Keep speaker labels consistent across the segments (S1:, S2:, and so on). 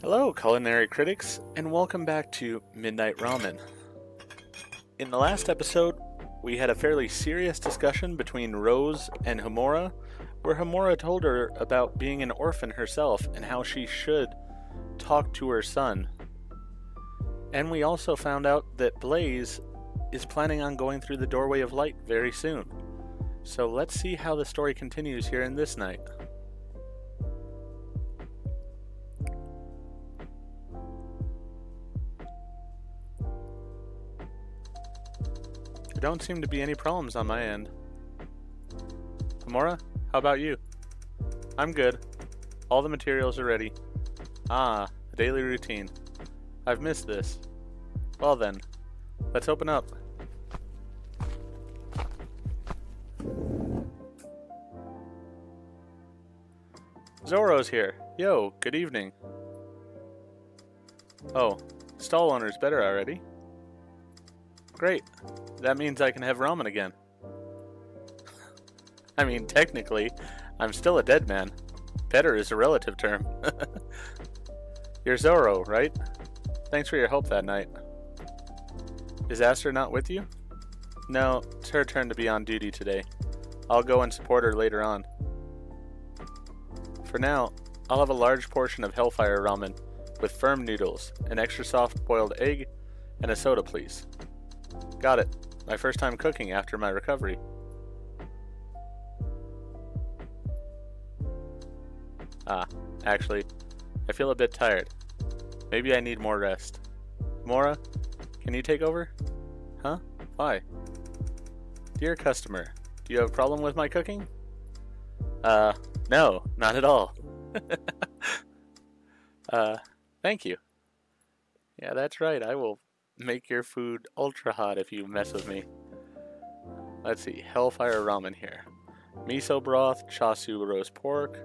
S1: Hello, culinary critics, and welcome back to Midnight Ramen. In the last episode, we had a fairly serious discussion between Rose and Homura, where Homura told her about being an orphan herself and how she should talk to her son. And we also found out that Blaze is planning on going through the doorway of light very soon. So let's see how the story continues here in this night. There don't seem to be any problems on my end. Homura, how about you? I'm good. All the materials are ready. Ah, a daily routine. I've missed this. Well then, let's open up. Zoro's here. Yo, good evening. Oh, stall owner's better already. Great. That means I can have ramen again. I mean, technically, I'm still a dead man. Better is a relative term. You're Zoro, right? Thanks for your help that night. Is Aster not with you? No, it's her turn to be on duty today. I'll go and support her later on. For now, I'll have a large portion of Hellfire Ramen with firm noodles, an extra soft boiled egg, and a soda, please. Got it. My first time cooking after my recovery. Actually, I feel a bit tired. Maybe I need more rest. Mora, can you take over? Huh? Why? Dear customer, do you have a problem with my cooking? No, not at all. Thank you. Yeah, that's right. I will make your food ultra hot if you mess with me. Let's see. Hellfire Ramen here. Miso broth, chasu roast pork,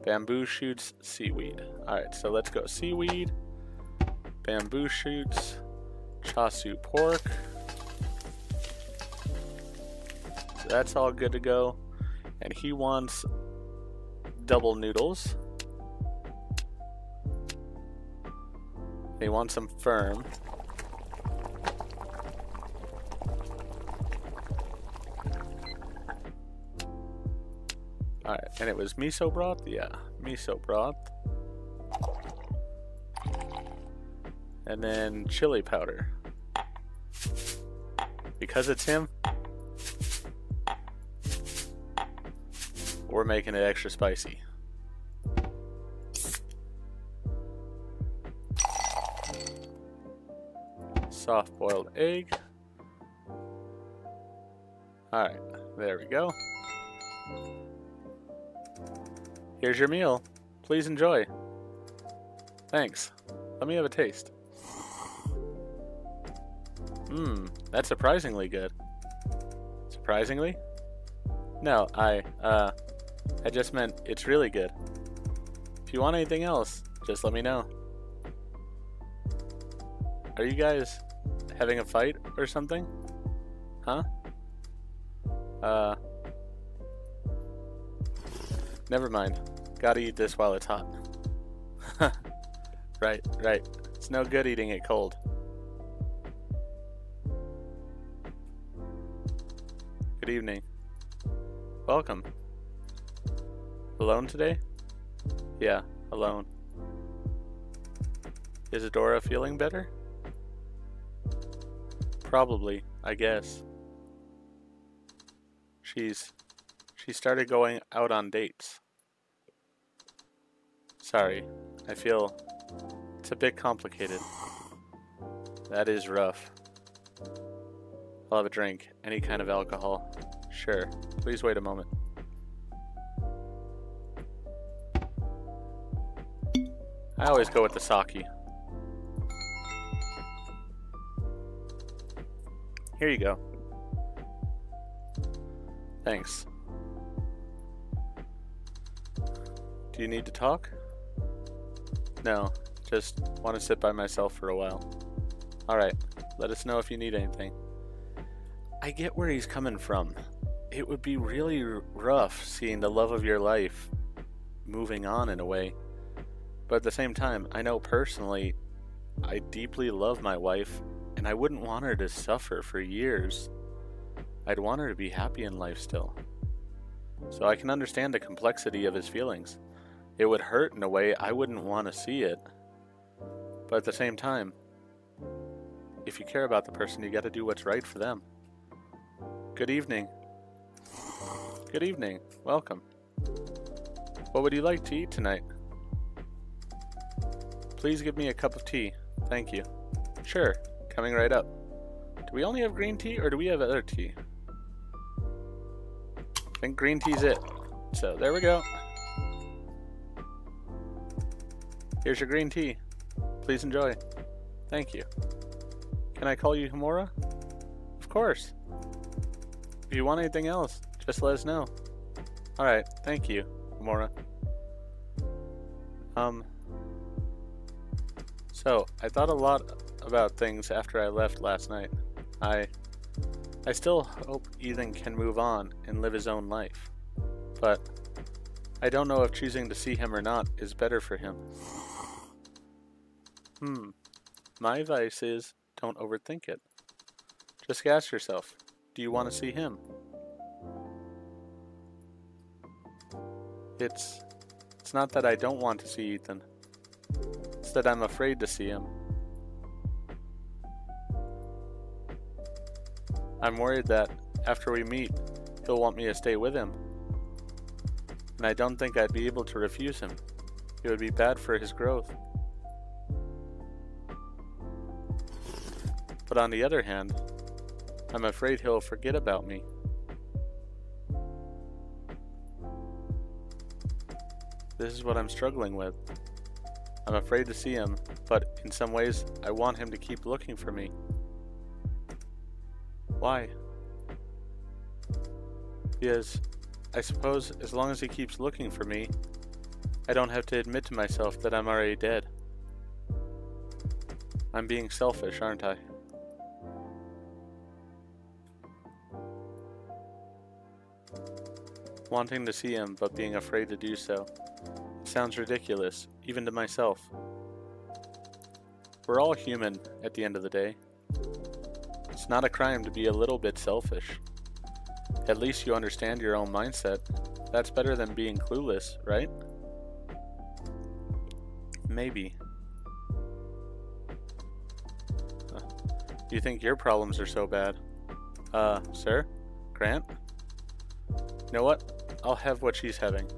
S1: bamboo shoots, seaweed. Alright, so let's go. Seaweed, bamboo shoots, chasu pork. So that's all good to go. And he wants double noodles. He wants them firm. Alright, and it was miso broth? Yeah, miso broth. And then chili powder. Because it's him, we're making it extra spicy. Soft boiled egg. Alright, there we go. Here's your meal. Please enjoy. Thanks. Let me have a taste. That's surprisingly good. Surprisingly? No, I just meant it's really good. If you want anything else, just let me know. Are you guys having a fight or something? Huh? Never mind. Gotta eat this while it's hot. Right. It's no good eating it cold. Good evening. Welcome. Alone today? Yeah, alone. Is Adora feeling better? Probably, I guess. She started going out on dates. Sorry, I feel it's a bit complicated. That is rough. I'll have a drink. Any kind of alcohol. Sure. Please wait a moment. I always go with the sake. Here you go. Thanks. Do you need to talk? No, just want to sit by myself for a while. Alright, let us know if you need anything. I get where he's coming from. It would be really rough seeing the love of your life moving on in a way. But at the same time, I know personally I deeply love my wife, and I wouldn't want her to suffer for years. I'd want her to be happy in life still. So I can understand the complexity of his feelings. It would hurt in a way I wouldn't want to see it. But at the same time, if you care about the person, you got to do what's right for them. Good evening. Good evening. Welcome. What would you like to eat tonight? Please give me a cup of tea. Thank you. Sure. Coming right up. Do we only have green tea or do we have other tea? I think green tea's it. So there we go. Here's your green tea. Please enjoy. Thank you. Can I call you Homura? Of course. If you want anything else, just let us know. Alright, thank you, Homura. So, I thought a lot about things after I left last night. I still hope Ethan can move on and live his own life. But I don't know if choosing to see him or not is better for him. My advice is, don't overthink it. Just ask yourself, do you want to see him? It's not that I don't want to see Ethan. It's that I'm afraid to see him. I'm worried that after we meet, he'll want me to stay with him. And I don't think I'd be able to refuse him. It would be bad for his growth. But on the other hand, I'm afraid he'll forget about me. This is what I'm struggling with. I'm afraid to see him, but in some ways, I want him to keep looking for me. Why? Because I suppose as long as he keeps looking for me, I don't have to admit to myself that I'm already dead. I'm being selfish, aren't I? Wanting to see him, but being afraid to do so. It sounds ridiculous, even to myself. We're all human at the end of the day. It's not a crime to be a little bit selfish. At least you understand your own mindset. That's better than being clueless, right? Maybe. You think your problems are so bad? Sir? Grant? You know what? I'll have what she's having.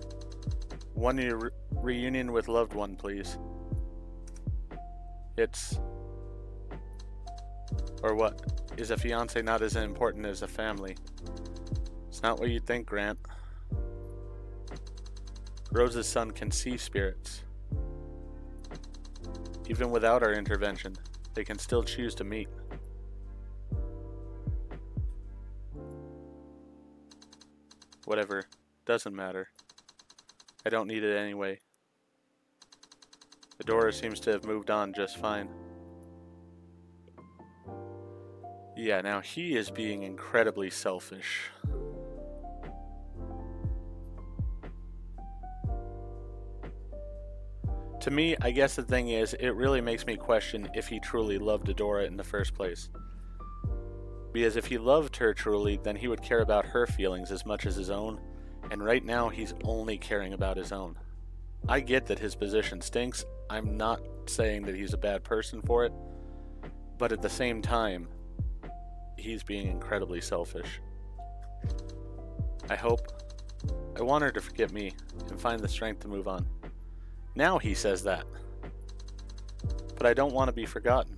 S1: One reunion with loved one, please. Or what? Is a fiancé not as important as a family? It's not what you'd think, Grant. Rose's son can see spirits. Even without our intervention, they can still choose to meet. Whatever. Doesn't matter. I don't need it anyway. Adora seems to have moved on just fine. Yeah, now he is being incredibly selfish. To me, I guess the thing is, it really makes me question if he truly loved Adora in the first place. Because if he loved her truly, then he would care about her feelings as much as his own, and right now he's only caring about his own. I get that his position stinks. I'm not saying that he's a bad person for it, but at the same time, he's being incredibly selfish. I want her to forget me and find the strength to move on. Now he says that. But I don't want to be forgotten.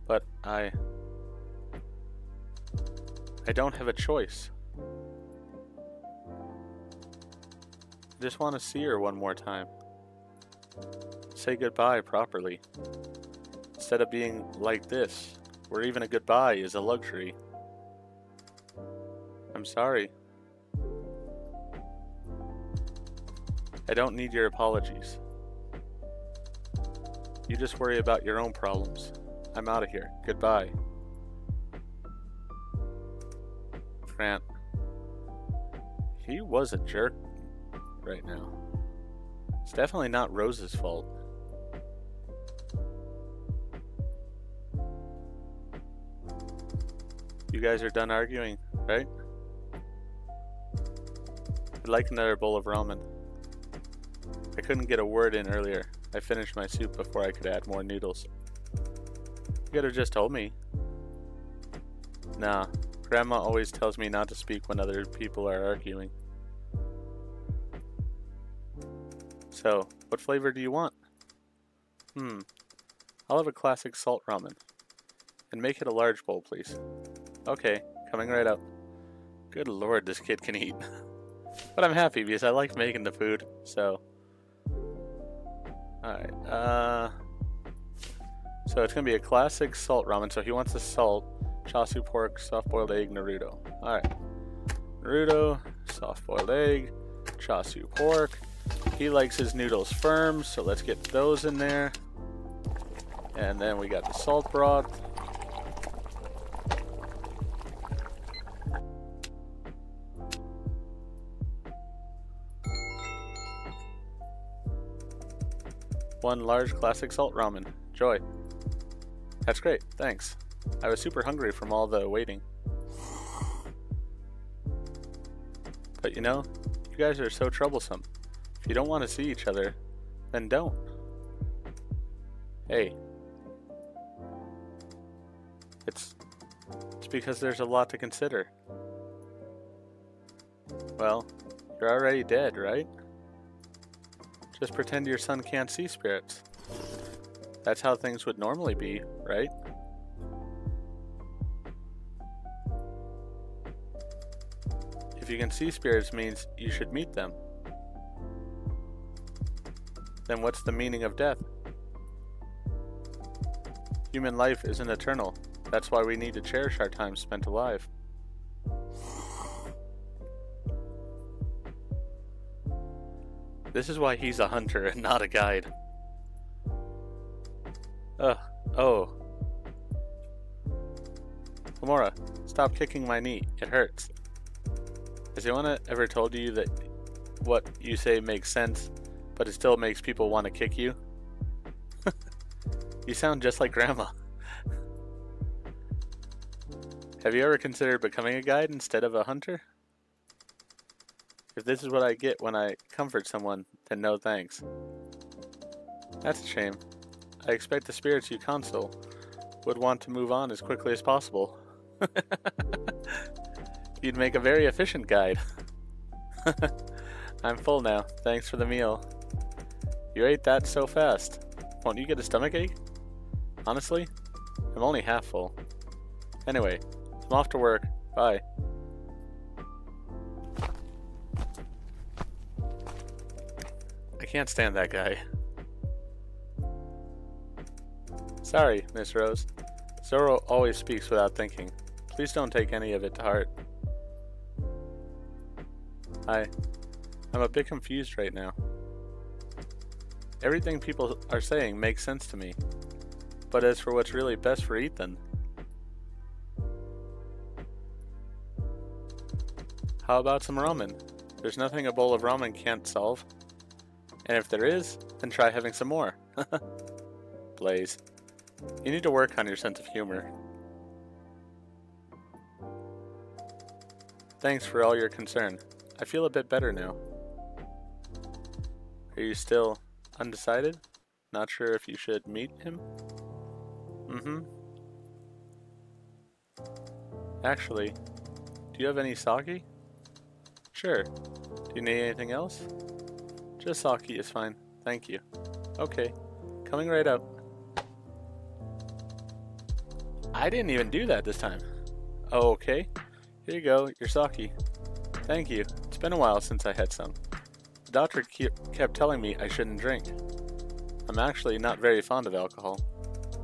S1: But I don't have a choice. I just want to see her one more time. Say goodbye properly. Instead of being like this, where even a goodbye is a luxury. I'm sorry. I don't need your apologies. You just worry about your own problems. I'm out of here. Goodbye. Grant. He was a jerk right now. It's definitely not Rose's fault. You guys are done arguing, right? I'd like another bowl of ramen. I couldn't get a word in earlier. I finished my soup before I could add more noodles. You could have just told me. Nah, Grandma always tells me not to speak when other people are arguing. So, what flavor do you want? I'll have a classic salt ramen. And make it a large bowl, please. Okay, coming right up. Good lord, this kid can eat. But I'm happy because I like making the food, so... Alright, so it's gonna be a classic salt ramen, so he wants the salt, chashu pork, soft-boiled egg, Naruto. Alright. Naruto, soft-boiled egg, chashu pork. He likes his noodles firm, so let's get those in there. And then we got the salt broth. One large classic salt ramen. Joy. That's great, thanks. I was super hungry from all the waiting. But you know, you guys are so troublesome. If you don't want to see each other, then don't. Hey. It's because there's a lot to consider. Well, you're already dead, right? Just pretend your son can't see spirits. That's how things would normally be, right? If you can see spirits means you should meet them. Then what's the meaning of death? Human life isn't eternal. That's why we need to cherish our time spent alive. This is why he's a hunter and not a guide. Oh. Homura, stop kicking my knee. It hurts. Has anyone ever told you that what you say makes sense, but it still makes people want to kick you? You sound just like Grandma. Have you ever considered becoming a guide instead of a hunter? If this is what I get when I comfort someone, then no thanks. That's a shame. I expect the spirits you console would want to move on as quickly as possible. You'd make a very efficient guide. I'm full now. Thanks for the meal. You ate that so fast. Won't you get a stomachache? Honestly, I'm only half full. Anyway, I'm off to work. Bye. I can't stand that guy. Sorry, Miss Rose. Zoro always speaks without thinking. Please don't take any of it to heart. I'm a bit confused right now. Everything people are saying makes sense to me. But as for what's really best for Ethan... How about some ramen? There's nothing a bowl of ramen can't solve. And if there is, then try having some more. Blaze. You need to work on your sense of humor. Thanks for all your concern. I feel a bit better now. Are you still undecided? Not sure if you should meet him? Actually, do you have any sake? Sure. Do you need anything else? Just sake is fine. Thank you. Okay. Coming right up. I didn't even do that this time. Oh, okay. Here you go, your sake. Thank you. It's been a while since I had some. The doctor kept telling me I shouldn't drink. I'm actually not very fond of alcohol.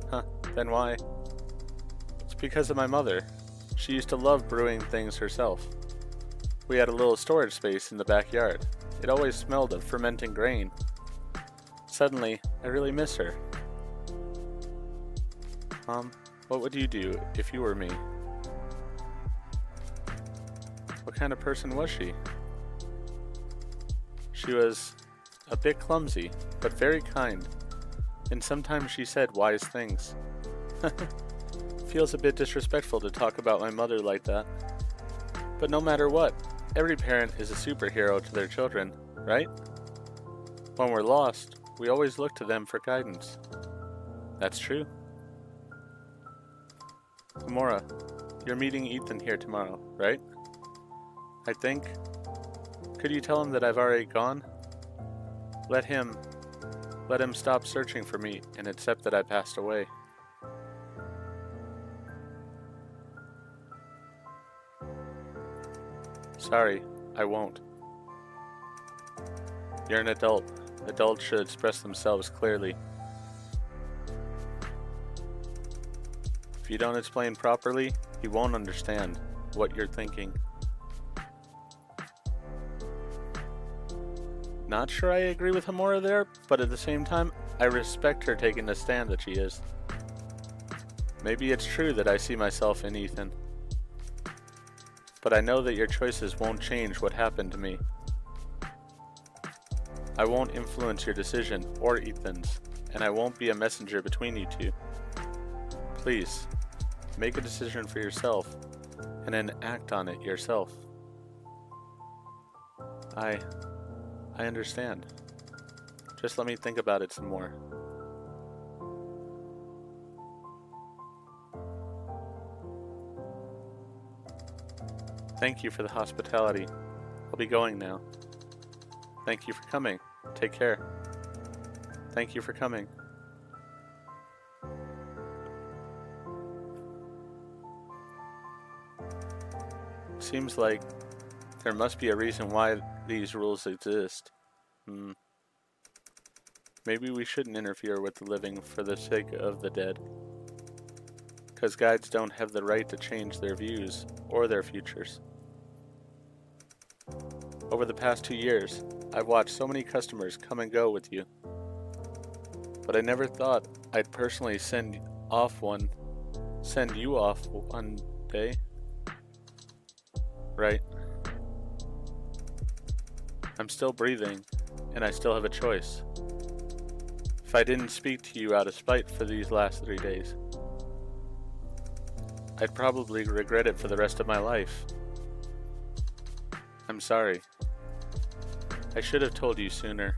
S1: Huh, then why? It's because of my mother. She used to love brewing things herself. We had a little storage space in the backyard. It always smelled of fermenting grain. Suddenly, I really miss her. Mom, what would you do if you were me? What kind of person was she? She was a bit clumsy, but very kind, and sometimes she said wise things. Feels a bit disrespectful to talk about my mother like that. But no matter what, every parent is a superhero to their children, right? When we're lost, we always look to them for guidance. That's true. Homura, you're meeting Ethan here tomorrow, right? I think. Could you tell him that I've already gone? Let him stop searching for me and accept that I passed away. Sorry, I won't. You're an adult. Adults should express themselves clearly. If you don't explain properly, he won't understand what you're thinking. Not sure I agree with Homura there, but at the same time, I respect her taking the stand that she is. Maybe it's true that I see myself in Ethan. But I know that your choices won't change what happened to me. I won't influence your decision or Ethan's, and I won't be a messenger between you two. Please, make a decision for yourself, and then act on it yourself. I understand. Just let me think about it some more. Thank you for the hospitality. I'll be going now. Thank you for coming. Take care. Thank you for coming. Seems like there must be a reason why these rules exist. Maybe we shouldn't interfere with the living for the sake of the dead. Because guides don't have the right to change their views or their futures. Over the past 2 years, I've watched so many customers come and go with you. But I never thought I'd personally send you off one day. Right. I'm still breathing, and I still have a choice. If I didn't speak to you out of spite for these last 3 days, I'd probably regret it for the rest of my life. I'm sorry. I should have told you sooner.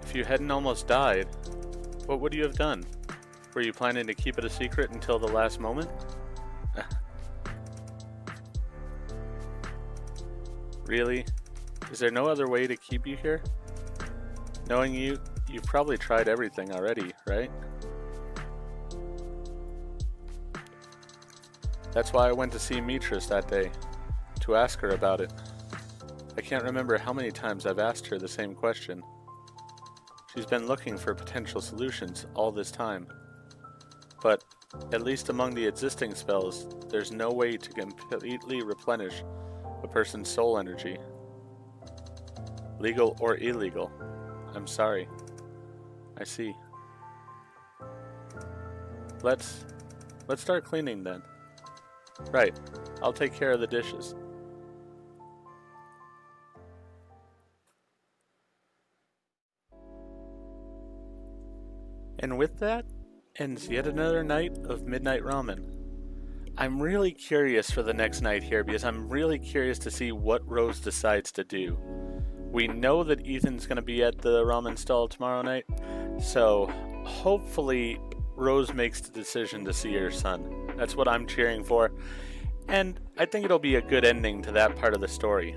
S1: If you hadn't almost died, what would you have done? Were you planning to keep it a secret until the last moment? Really? Is there no other way to keep you here? Knowing you, you've probably tried everything already, right? That's why I went to see Mitras that day, to ask her about it. I can't remember how many times I've asked her the same question. She's been looking for potential solutions all this time. But, at least among the existing spells, there's no way to completely replenish a person's soul energy. Legal or illegal. I'm sorry. I see. Let's start cleaning then. Right. I'll take care of the dishes. And with that, ends yet another night of Midnight Ramen. I'm really curious for the next night here because I'm really curious to see what Rose decides to do. We know that Ethan's going to be at the ramen stall tomorrow night, so hopefully Rose makes the decision to see her son. That's what I'm cheering for, and I think it'll be a good ending to that part of the story.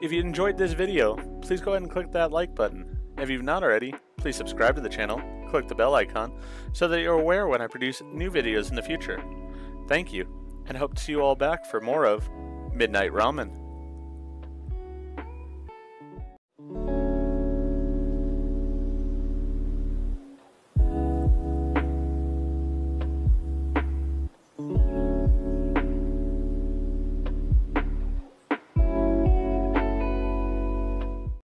S1: If you enjoyed this video, please go ahead and click that like button. If you've not already, please subscribe to the channel, click the bell icon, so that you're aware when I produce new videos in the future. Thank you, and hope to see you all back for more of Midnight Ramen.